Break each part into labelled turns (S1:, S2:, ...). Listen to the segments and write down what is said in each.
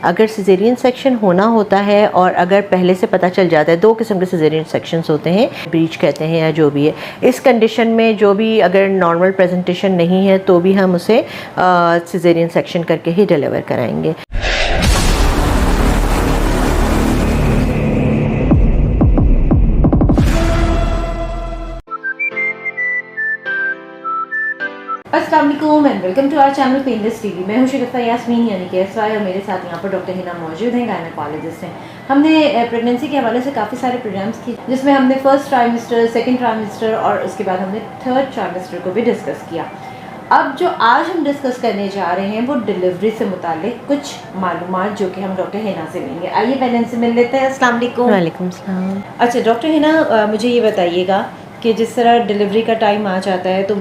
S1: अगर caesarean section होना होता है और अगर पहले से पता चल जाता है, दो किस्म के सिजेरियन सेक्शंस होते हैं, ब्रीच कहते हैं या जो भी है। इस कंडीशन में जो भी अगर नॉर्मल प्रेजेंटेशन नहीं है तो भी हम उसे सिजेरियन सेक्शन करके ही डिलीवर कराएंगे।
S2: अस्सलाम वालेकुम and welcome to our channel Painless TV. मैं हूं शरीफा यास्मीन यानी कि एसवाई, और मेरे साथ यहाँ पर डॉक्टर हिना मौजूद हैं, गायनेकोलॉजिस्ट हैं। हमने प्रेगनेंसी के हवाले से काफ़ी सारे प्रोग्राम्स किए, जिसमें हमने फर्स्ट ट्राइमेस्टर, सेकंड ट्राइमेस्टर और उसके बाद हमने थर्ड ट्राइमेस्टर को भी डिस्कस किया। अब जो आज हम डिस्कस करने जा रहे हैं वो डिलीवरी से मुतालिक कुछ मालूमात जो कि हम डॉक्टर हिना से लेंगे। आइए पहले इनसे मिल लेते हैं। अस्सलाम वालेकुम।
S1: वालेकुम सलाम।
S2: अच्छा डॉक्टर हिना, मुझे ये बताइएगा कि जिस तरह डिलीवरी का टाइम आ जाता है तो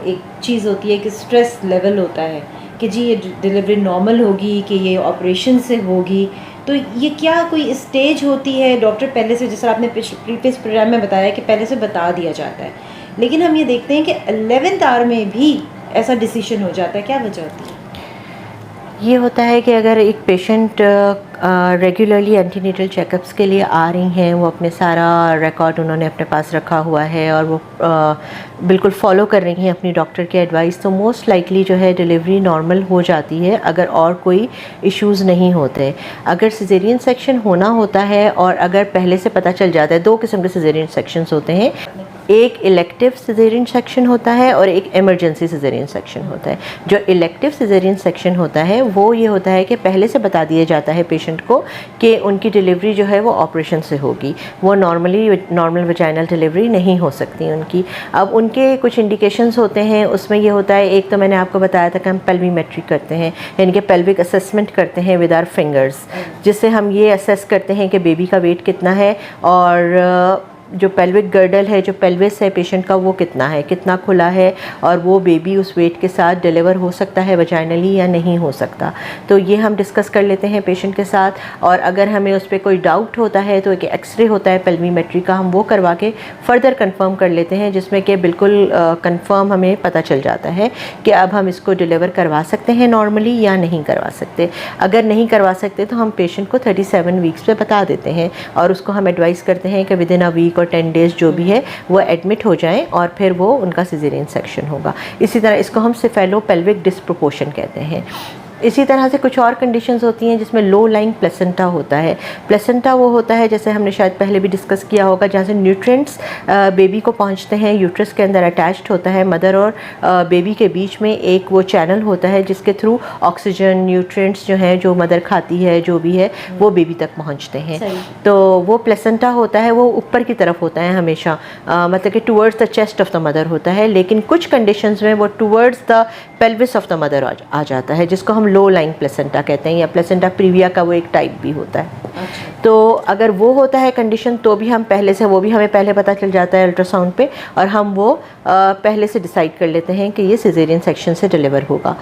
S2: एक चीज़ होती है कि स्ट्रेस लेवल होता है कि जी ये डिलीवरी नॉर्मल होगी कि ये ऑपरेशन से होगी, तो ये क्या कोई स्टेज होती है? डॉक्टर पहले से, जिस तरह आपने प्रीवियस प्रोग्राम में बताया कि पहले से बता दिया जाता है, लेकिन हम ये देखते हैं कि 11th आवर में भी ऐसा डिसीजन हो जाता है, क्या वजह होती है?
S1: ये होता है कि अगर एक पेशेंट रेगुलरली एंटीनेटल चेकअप्स के लिए आ रही हैं, वो अपने सारा रिकॉर्ड उन्होंने अपने पास रखा हुआ है और वो बिल्कुल फॉलो कर रही हैं अपनी डॉक्टर की एडवाइस, तो मोस्ट लाइकली जो है डिलीवरी नॉर्मल हो जाती है अगर और कोई इश्यूज़ नहीं होते। अगर सिजेरियन सेक्शन होना होता है और अगर पहले से पता चल जाता है, दो किस्म के सिजेरियन सेक्शंस होते हैं, एक इलेक्टिव सिजेरियन सेक्शन होता है और एक इमरजेंसी सिजेरियन सेक्शन होता है। जो इलेक्टिव सिजेरियन सेक्शन होता है वो ये होता है कि पहले से बता दिया जाता है पेशेंट को कि उनकी डिलीवरी जो है वो ऑपरेशन से होगी, वो नॉर्मल वजाइनल डिलीवरी नहीं हो सकती उनकी। अब उनके कुछ इंडिकेशंस होते हैं, उसमें ये होता है, एक तो मैंने आपको बताया था कि हम पेल्विमेट्री करते हैं, यानी कि पेल्विक असेसमेंट करते हैं विद आवर फिंगर्स, जिससे हम ये असेस करते हैं कि बेबी का वेट कितना है और जो पेल्विक गर्डल है, जो पेल्विस है पेशेंट का, वो कितना है, कितना खुला है, और वो बेबी उस वेट के साथ डिलीवर हो सकता है वजाइनली या नहीं हो सकता। तो ये हम डिस्कस कर लेते हैं पेशेंट के साथ, और अगर हमें उस पर कोई डाउट होता है तो एक एक्सरे होता है पेल्विमेट्री का, हम वो करवा के फ़र्दर कंफर्म कर लेते हैं, जिसमें कि बिल्कुल कंफर्म हमें पता चल जाता है कि अब हम इसको डिलीवर करवा सकते हैं नॉर्मली या नहीं करवा सकते। अगर नहीं करवा सकते तो हम पेशेंट को 37 वीक्स पे बता देते हैं और उसको हम एडवाइस करते हैं कि विद इन अ वीक और 10 डेज़ जो भी है वो एडमिट हो जाएं और फिर वो उनका सिजेरियन सेक्शन होगा। इसी तरह इसको हम सेफेलोपेल्विक डिस्प्रोपोर्शन कहते हैं। इसी तरह से कुछ और कंडीशंस होती हैं जिसमें लो लाइंग प्लेसेंटा होता है। प्लेसेंटा वो होता है, जैसे हमने शायद पहले भी डिस्कस किया होगा, जहाँ से न्यूट्रिएंट्स बेबी को पहुँचते हैं, यूट्रस के अंदर अटैच्ड होता है। मदर और बेबी के बीच में एक वो चैनल होता है जिसके थ्रू ऑक्सीजन, न्यूट्रिएंट्स जो हैं, जो मदर खाती है, जो भी है, वो बेबी तक पहुँचते हैं। तो वो प्लेसेंटा होता है, वो ऊपर की तरफ होता है हमेशा, मतलब कि towards the chest of the mother होता है, लेकिन कुछ कंडीशंस में वो towards the pelvis of the mother आ जाता है, जिसको हम लो लाइंग प्लेसेंटा कहते हैं, या प्लेसेंटा प्रीविया का वो एक टाइप भी होता है। अच्छा। तो अगर वो होता है कंडीशन तो भी हम पहले से, वो भी हमें पहले पता चल जाता है अल्ट्रासाउंड पे, और हम वो पहले से डिसाइड कर लेते हैं कि ये सिजेरियन सेक्शन से डिलीवर होगा,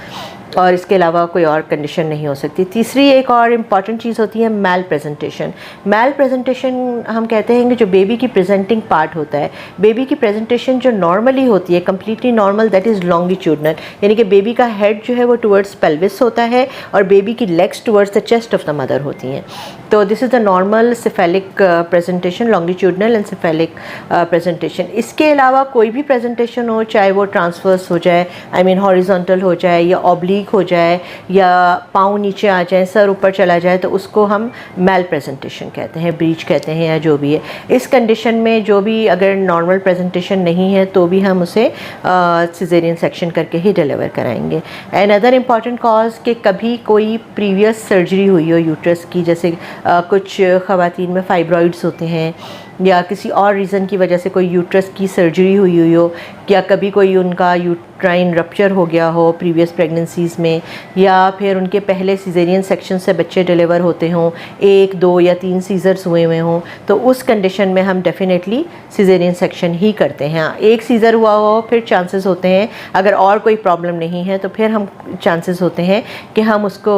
S1: और इसके अलावा कोई और कंडीशन नहीं हो सकती। तीसरी एक और इम्पॉर्टेंट चीज़ होती है मैल प्रेजेंटेशन। मैल प्रेजेंटेशन हम कहते हैं कि जो बेबी की प्रेजेंटिंग पार्ट होता है, बेबी की प्रेजेंटेशन जो नॉर्मली होती है, completely normal, that is longitudinal, यानी कि बेबी का हेड जो है वो टुवर्ड्स पेल्विस होता है और बेबी की legs towards the chest of the mother होती हैं। तो this is the normal cephalic presentation, longitudinal and cephalic presentation. इसके अलावा कोई भी प्रेजेंटेशन हो, चाहे वो ट्रांसवर्स हो जाए, आई मीन हॉरिजॉन्टल हो जाए, या ऑब्लिक हो जाए, या पाँव नीचे आ जाए, सर ऊपर चला जाए, तो उसको हम मैल प्रेजेंटेशन कहते हैं, ब्रीच कहते हैं, या जो भी है। इस कंडीशन में जो भी अगर नॉर्मल प्रेजेंटेशन नहीं है तो भी हम उसे सिजेरियन सेक्शन करके ही डिलीवर कराएंगे। एंड अदर इम्पॉर्टेंट कॉज कि कभी कोई प्रीवियस सर्जरी हुई हो यूट्रस की, जैसे कुछ ख़वातीन में फाइब्रॉइड्स होते हैं, या किसी और रीज़न की वजह से कोई यूट्रस की सर्जरी हुई हो, या कभी कोई उनका यूट्राइन रप्चर हो गया हो प्रीवियस प्रेगनेंसीज़ में, या फिर उनके पहले सिजेरियन सेक्शन से बच्चे डिलीवर होते हों, 1, 2 या 3 सीज़र्स हुए हों, तो उस कंडीशन में हम डेफिनेटली सिजेरियन सेक्शन ही करते हैं। एक सीज़र हुआ हो फिर चांसेस होते हैं, अगर और कोई प्रॉब्लम नहीं है तो फिर हम चांसेस होते हैं कि हम उसको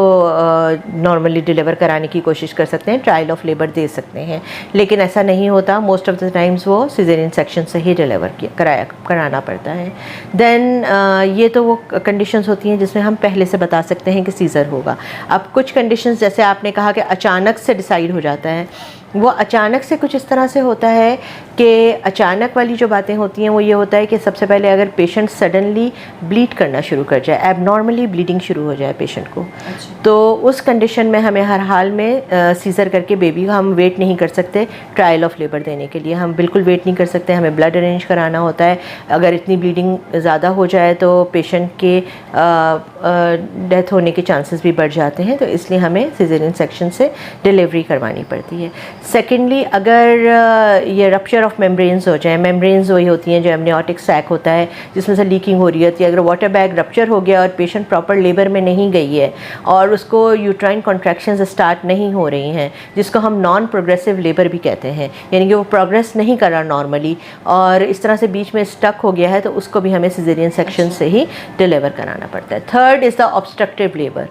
S1: नॉर्मली डिलीवर कराने की कोशिश कर सकते हैं, ट्रायल ऑफ लेबर दे सकते हैं, लेकिन ऐसा नहीं होता। मोस्ट ऑफ द टाइम्स वो सिजेरियन सेक्शन से ही डिलीवर कराना पड़ता है। देन ये तो वो कंडीशंस होती हैं जिसमें हम पहले से बता सकते हैं कि सीज़र होगा। अब कुछ कंडीशंस जैसे आपने कहा कि अचानक से डिसाइड हो जाता है, वो अचानक से कुछ इस तरह से होता है कि अचानक वाली जो बातें होती हैं वो ये होता है कि सबसे पहले अगर पेशेंट सडनली ब्लीड करना शुरू कर जाए, एबनॉर्मली ब्लीडिंग शुरू हो जाए पेशेंट को, तो उस कंडीशन में हमें हर हाल में सीज़र करके बेबी का हम वेट नहीं कर सकते ट्रायल ऑफ लेबर देने के लिए, हम बिल्कुल वेट नहीं कर सकते, हमें ब्लड अरेंज कराना होता है। अगर इतनी ब्लीडिंग ज़्यादा हो जाए तो पेशेंट के डेथ होने के चांसेस भी बढ़ जाते हैं, तो इसलिए हमें सिजेरियन सेक्शन से डिलीवरी करवानी पड़ती है। सेकेंडली, अगर ये रप्चर ऑफ मेम्ब्रेन्स हो जाए, मेम्ब्रेन्स वही होती हैं जो एमनियोटिक सैक होता है जिसमें से लीकिंग हो रही होती है, अगर वाटर बैग रप्चर हो गया और पेशेंट प्रॉपर लेबर में नहीं गई है और उसको यूट्राइन कॉन्ट्रैक्शंस स्टार्ट नहीं हो रही हैं, जिसको हम नॉन प्रोग्रेसिव लेबर भी कहते हैं, यानी कि वो प्रोग्रेस नहीं कर रहा नॉर्मली और इस तरह से बीच में स्टक हो गया है, तो उसको भी हमें सिजेरियन सेक्शन से ही डिलीवर कराना पड़ता है। Third is the obstructive labour.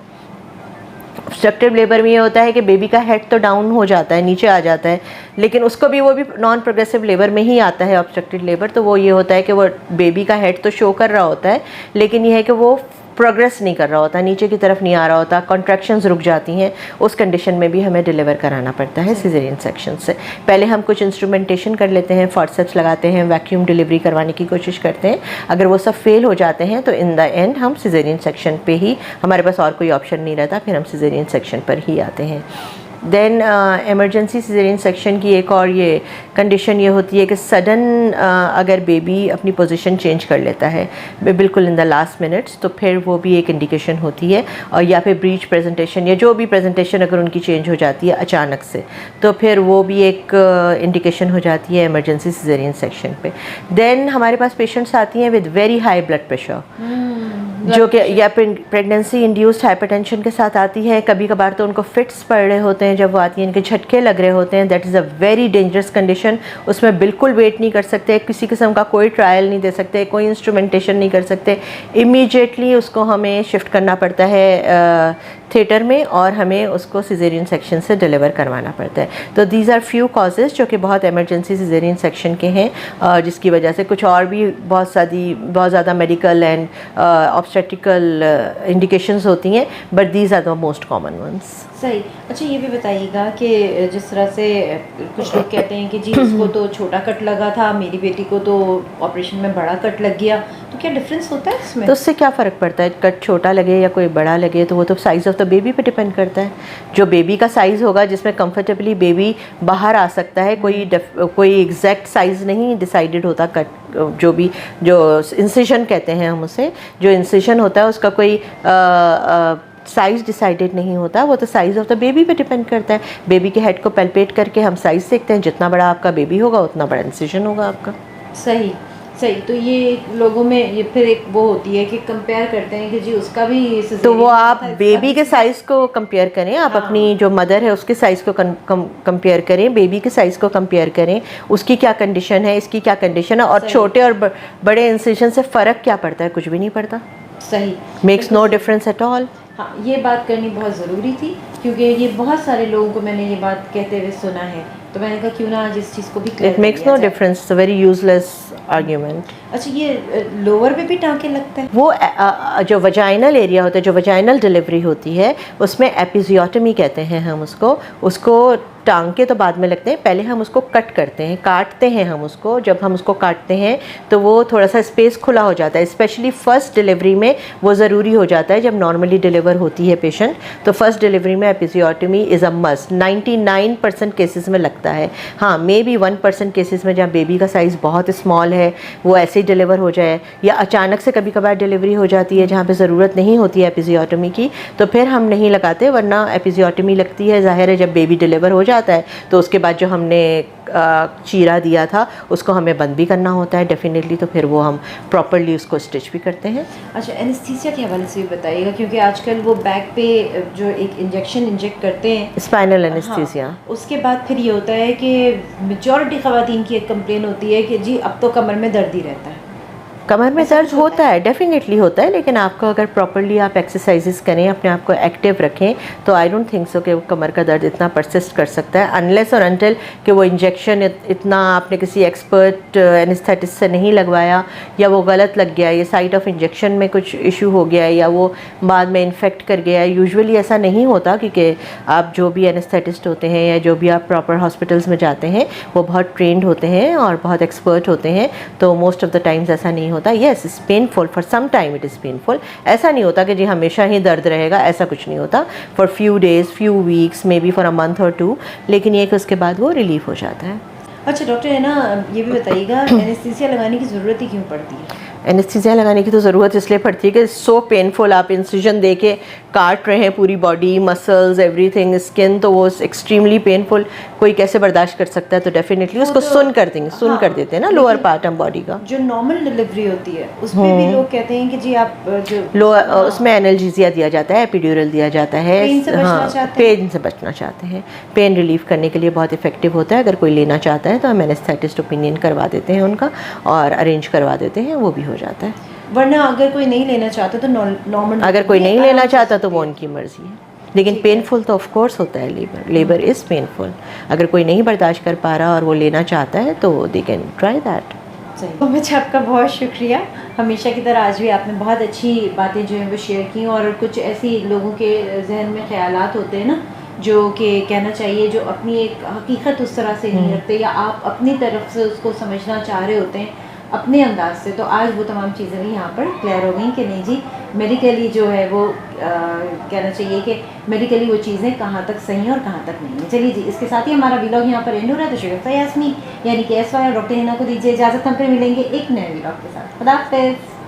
S1: Obstructive labour में ये होता है कि बेबी का हेड तो डाउन हो जाता है, नीचे आ जाता है, लेकिन उसको भी वो भी नॉन प्रोग्रेसिव लेबर में ही आता है ऑब्स्ट्रक्टिव लेबर। तो वो ये होता है कि वो बेबी का हेड तो शो कर रहा होता है, लेकिन ये है कि वो प्रोग्रेस नहीं कर रहा होता, नीचे की तरफ नहीं आ रहा होता, कॉन्ट्रैक्शंस रुक जाती हैं, उस कंडीशन में भी हमें डिलीवर कराना पड़ता है सिजेरियन सेक्शन से। पहले हम कुछ इंस्ट्रूमेंटेशन कर लेते हैं, फॉर्सेप्स लगाते हैं, वैक्यूम डिलीवरी करवाने की कोशिश करते हैं। अगर वो सब फेल हो जाते हैं तो इन द एंड हम सिजेरियन सेक्शन पे ही, हमारे पास और कोई ऑप्शन नहीं रहता, फिर हम सिजेरियन सेक्शन पर ही आते हैं। देन एमरजेंसी सिजेरियन सेक्शन की एक और ये कंडीशन ये होती है कि सडन अगर बेबी अपनी पोजीशन चेंज कर लेता है बिल्कुल इन द लास्ट मिनट्स, तो फिर वो भी एक इंडिकेशन होती है, और या फिर ब्रीच प्रेजेंटेशन या जो भी प्रेजेंटेशन अगर उनकी चेंज हो जाती है अचानक से, तो फिर वो भी एक इंडिकेशन हो जाती है इमरजेंसी सिजेरियन सेक्शन पे। देन हमारे पास पेशेंट्स आती हैं with very high blood pressure, जो कि या प्रेगनेंसी इंड्यूस्ड हाइपरटेंशन के साथ आती है। कभी कभार तो उनको फिट्स पड़ रहे होते हैं जब वो आती हैं, इनके झटके लग रहे होते हैं। That is a very dangerous condition. उसमें बिल्कुल वेट नहीं कर सकते, किसी किस्म का कोई ट्रायल नहीं दे सकते, कोई इंस्ट्रूमेंटेशन नहीं कर सकते, इमीडिएटली उसको हमें शिफ्ट करना पड़ता है थिएटर में और हमें उसको सिजेरियन सेक्शन से डिलीवर करवाना पड़ता है। तो दीज आर फ्यू कॉजेज़ जो कि बहुत इमरजेंसी सिजेरियन सेक्शन के हैं, जिसकी वजह से कुछ और भी बहुत ज़्यादा मेडिकल एंड ऑब्स्टेट्रिकल इंडिकेशंस होती हैं, but these are the most common ones.
S2: सही। अच्छा, ये भी बताइएगा कि जिस तरह से कुछ लोग कहते हैं कि जी उसको तो छोटा कट लगा था, मेरी बेटी को तो ऑपरेशन में बड़ा कट लग गया, तो क्या डिफरेंस होता है इसमें?
S1: तो उससे क्या फ़र्क पड़ता है, कट छोटा लगे या कोई बड़ा लगे, तो वो तो साइज़ ऑफ द बेबी पे डिपेंड करता है। जो बेबी का साइज़ होगा जिसमें कंफर्टेबली बेबी बाहर आ सकता है, कोई एग्जैक्ट साइज़ नहीं डिसाइडेड होता। कट जो इंसिशन कहते हैं हम उसे, जो इंसिशन होता है उसका कोई साइज़ डिसाइडेड नहीं होता, वो तो साइज़ ऑफ द बेबी पे डिपेंड करता है। बेबी के हेड को पैल्पेट करके हम साइज़ देखते हैं, जितना बड़ा आपका बेबी होगा उतना बड़ा इंसिशन होगा आपका।
S2: सही। तो ये लोगों में ये फिर एक वो होती है कि कंपेयर करते हैं कि जी उसका भी,
S1: तो वो आप बेबी के साइज़ को कंपेयर करें, आप अपनी जो मदर है उसके साइज़ को कंपेयर करें, बेबी के साइज़ को कंपेयर करें, उसकी क्या कंडीशन है, इसकी क्या कंडीशन है, और छोटे और बड़े इंसिशन से फ़र्क क्या पड़ता है, कुछ भी नहीं पड़ता।
S2: सही।
S1: Makes no difference at all.
S2: हाँ, ये बात करनी बहुत ज़रूरी थी, क्योंकि ये बहुत सारे लोगों को मैंने ये बात कहते हुए सुना है, तो मैंने कहा क्यों ना आज इस चीज़ को भी clear.
S1: It makes no difference, very useless argument.
S2: अच्छा, ये लोअर पे भी टाँके लगता है?
S1: वो जो वजाइनल एरिया होता है, जो वजाइनल डिलीवरी होती है, उसमें एपिजियोटमी कहते हैं हम उसको टांके तो बाद में लगते हैं, पहले हम उसको कट करते हैं, काटते हैं हम उसको। जब हम उसको काटते हैं तो वो थोड़ा सा स्पेस खुला हो जाता है, स्पेशली फ़र्स्ट डिलीवरी में वो ज़रूरी हो जाता है। जब नॉर्मली डिलीवर होती है पेशेंट, तो फर्स्ट डिलीवरी में episiotomy is a must. 99% cases में लगता है। हाँ, मे बी 1% केसेस में जहाँ बेबी का साइज़ बहुत स्मॉल है, वो ऐसे ही डिलीवर हो जाए, या अचानक से कभी कभार डिलीवरी हो जाती है जहाँ पे ज़रूरत नहीं होती है एपिजियोटमी की, तो फिर हम नहीं लगाते, वरना एपिजियोटमी लगती है ज़ाहिर है जब बेबी डिलीवर हो जाता है, तो उसके बाद जो हमने चीरा दिया था उसको हमें बंद भी करना होता है डेफिनेटली, तो फिर वो हम प्रॉपरली उसको स्टिच भी करते हैं।
S2: अच्छा, एनेस्थीसिया के हवाले से भी बताइएगा, क्योंकि आजकल वो बैक पे जो एक इंजेक्शन इंजेक्ट करते हैं,
S1: स्पाइनल एनेस्थीसिया,
S2: हाँ, उसके बाद फिर ये होता है कि मेजॉरिटी ख़वातीन की एक कंप्लेन होती है कि जी अब तो कमर में दर्द ही रहता है।
S1: कमर में
S2: ऐसा
S1: दर्द
S2: कुछ होता
S1: होता है, डेफिनेटली होता है, लेकिन आपको अगर प्रॉपरली आप एक्सरसाइजेस करें, अपने आप को एक्टिव रखें, तो आई डोंट थिंक सो कि वो कमर का दर्द इतना परसिस्ट कर सकता है, अनलेस और अनटिल कि वो इंजेक्शन इतना आपने किसी एक्सपर्ट एनेस्थेटिस्ट से नहीं लगवाया, या वो गलत लग गया, ये साइट ऑफ इंजेक्शन में कुछ इशू हो गया, या वो बाद में इन्फेक्ट कर गया। यूजुअली ऐसा नहीं होता, क्योंकि आप जो भी एनेस्थेटिस्ट होते हैं या जो भी आप प्रॉपर हॉस्पिटल्स में जाते हैं वो बहुत ट्रेंड होते हैं और बहुत एक्सपर्ट होते हैं, तो मोस्ट ऑफ द टाइम्स ऐसा नहीं होता। Yes, it's painful for some time, it is painful. ऐसा नहीं होता कि जी हमेशा ही दर्द रहेगा, ऐसा कुछ नहीं होता। For few days, few weeks, may be for a month और 2, लेकिन ये कि उसके बाद वो रिलीफ हो जाता है।
S2: अच्छा डॉक्टर, है ना, ये भी बताइएगा एनेस्थीसिया लगाने की ज़रूरत ही क्यों पड़ती है?
S1: एनेस्थीसिया लगाने की तो ज़रूरत इसलिए पड़ती है कि सो पेनफुल, आप इंसिजन दे के काट रहे हैं पूरी बॉडी, मसल्स, एवरीथिंग, स्किन, तो वो एक्सट्रीमली पेनफुल, कोई कैसे बर्दाश्त कर सकता है। तो डेफिनेटली उसको सुन कर देंगे, सुन कर देते हैं ना लोअर पार्ट ऑफ बॉडी का।
S2: जो नॉर्मल डिलीवरी होती है उसमें भी लोग कहते हैं कि जी आप जो
S1: लोअर उसमें एनाल्जेसिया दिया जाता है, एपिड्यूरल दिया जाता है।
S2: पेन से बचना चाहते हैं।
S1: पेन से बचना चाहते हैं, पेन रिलीफ करने के लिए बहुत इफेक्टिव होता है। अगर कोई लेना चाहता है तो हम एनेस्थेटिस्ट ओपिनियन करवा देते हैं उनका, और अरेंज करवा देते हैं, वो भी हो जाता है।
S2: वरना अगर कोई नहीं लेना चाहता तो नॉर्मल,
S1: अगर कोई नहीं लेना चाहता तो वो उनकी मर्जी है, लेकिन पेनफुल तो ऑफ कोर्स होता है। Labour is painful. अगर कोई नहीं बर्दाश्त कर पा रहा और वो लेना चाहता है तो दे कैन ट्राई दैट।
S2: तो मुझे आपका बहुत शुक्रिया, हमेशा की तरह आज भी आपने बहुत अच्छी बातें जो हैं वो शेयर की, और कुछ ऐसी लोगों के जहन में ख्यालात होते हैं ना, जो कि कहना चाहिए, जो अपनी एक हकीकत उस तरह से नहीं रखते, या आप अपनी तरफ से उसको समझना चाह रहे होते हैं अपने अंदाज से, तो आज वो तमाम चीज़ें भी यहाँ पर क्लियर हो गई कि नहीं जी, मेडिकली जो है वो कहना चाहिए कि मेडिकली वो चीज़ें कहाँ तक सही हैं और कहाँ तक नहीं है। चलिए जी, इसके साथ ही हमारा व्लॉग यहाँ पर एंड हो रहा है। तो शुक्रिया यास्मीन यानी कि एसवाई और डॉक्टर हिना को दीजिए इजाज़त, हम फिर मिलेंगे एक नए व्लॉग के साथ। खुदा हाफिज़।